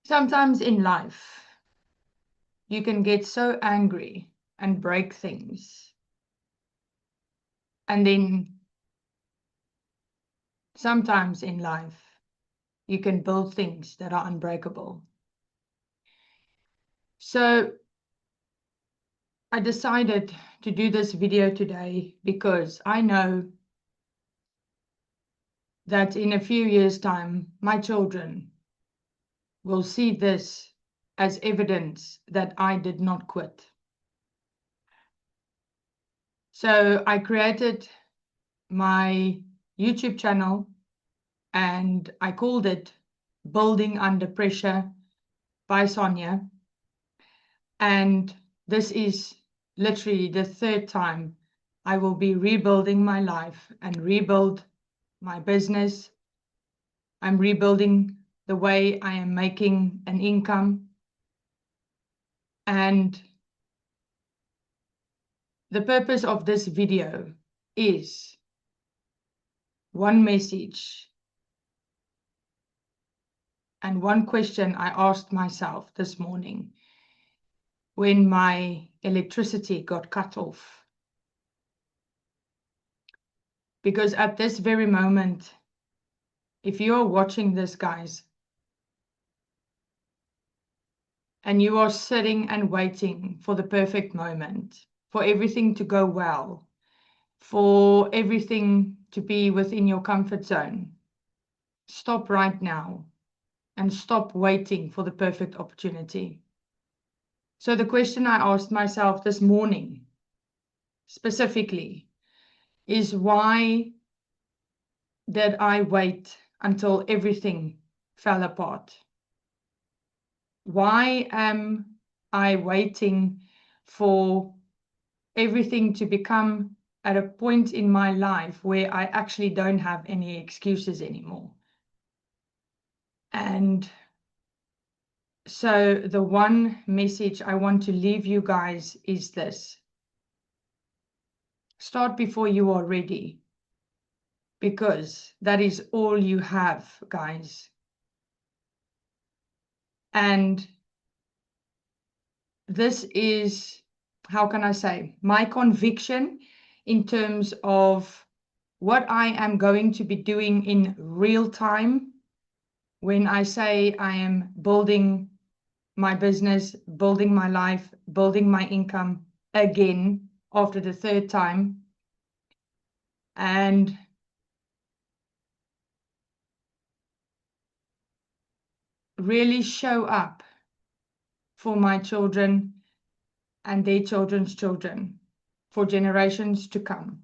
Sometimes in life, you can get so angry and break things. And then sometimes in life, you can build things that are unbreakable. So I decided to do this video today because I know that in a few years' time, my children will see this as evidence that I did not quit. So I created my YouTube channel and I called it Building Under Pressure by Sonia. And this is literally the third time I will be rebuilding my life and rebuild my business. I'm rebuilding the way I am making an income. And the purpose of this video is one message and one question I asked myself this morning when my electricity got cut off. Because at this very moment, if you are watching this, guys, and you are sitting and waiting for the perfect moment, for everything to go well, for everything to be within your comfort zone, stop right now and stop waiting for the perfect opportunity. So the question I asked myself this morning specifically is, why did I wait until everything fell apart? Why am I waiting for everything to become at a point in my life where I actually don't have any excuses anymore? And so the one message I want to leave you guys is this: start before you are ready, because that is all you have, guys. And this is, how can I say, my conviction in terms of what I am going to be doing in real time when I say I am building my business, building my life, building my income again after the third time. And really show up for my children and their children's children for generations to come.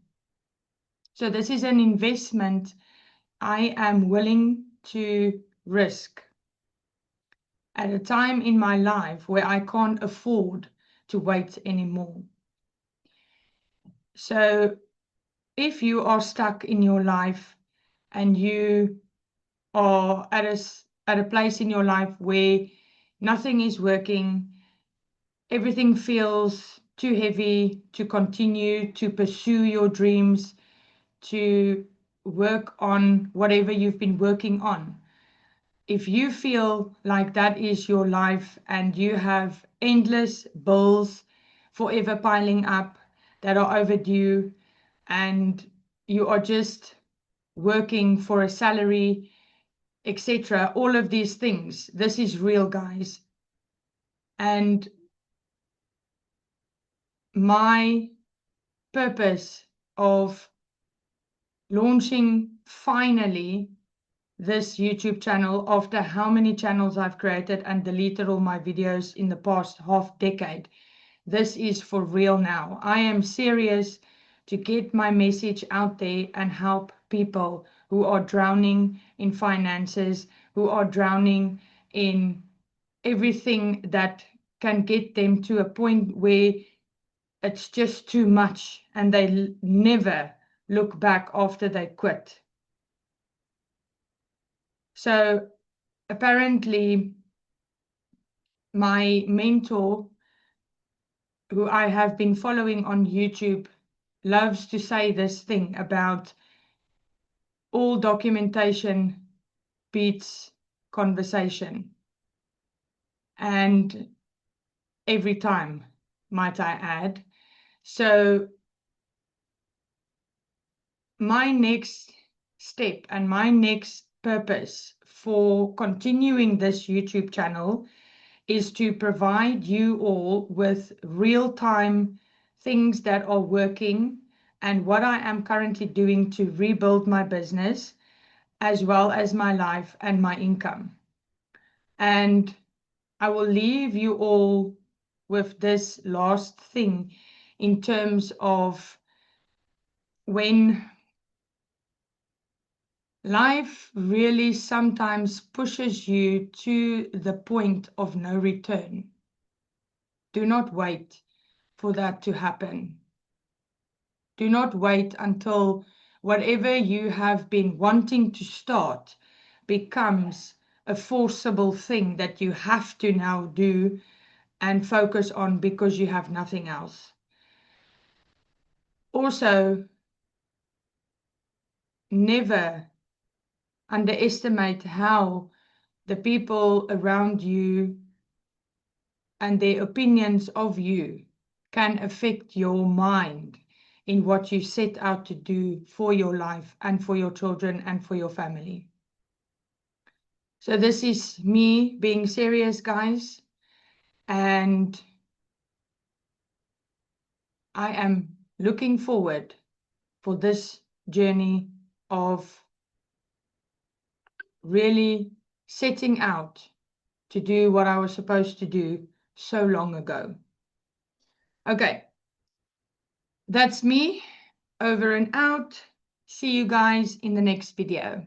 So this is an investment I am willing to risk at a time in my life where I can't afford to wait anymore. So if you are stuck in your life and you are at a place in your life where nothing is working, everything feels too heavy to continue to pursue your dreams, to work on whatever you've been working on. If you feel like that is your life and you have endless bills forever piling up that are overdue, and you are just working for a salary, etc., all of these things, this is real, guys. And my purpose of launching finally this YouTube channel, after how many channels I've created and deleted all my videos in the past half decade, this is for real now. I am serious to get my message out there and help people who are drowning in finances, who are drowning in everything that can get them to a point where it's just too much and they never look back after they quit. So apparently my mentor, who I have been following on YouTube, loves to say this thing about all documentation beats conversation. and every time, might I add. So my next step and my next purpose for continuing this YouTube channel is to provide you all with real-time things that are working and what I am currently doing to rebuild my business as well as my life and my income. And I will leave you all with this last thing in terms of when life really sometimes pushes you to the point of no return. Do not wait for that to happen. Do not wait until whatever you have been wanting to start becomes a forcible thing that you have to now do and focus on because you have nothing else. Also, never underestimate how the people around you and their opinions of you can affect your mind in what you set out to do for your life and for your children and for your family. So this is me being serious, guys, and I am looking forward for this journey of really setting out to do what I was supposed to do so long ago. Okay, that's me, over and out. See you guys in the next video.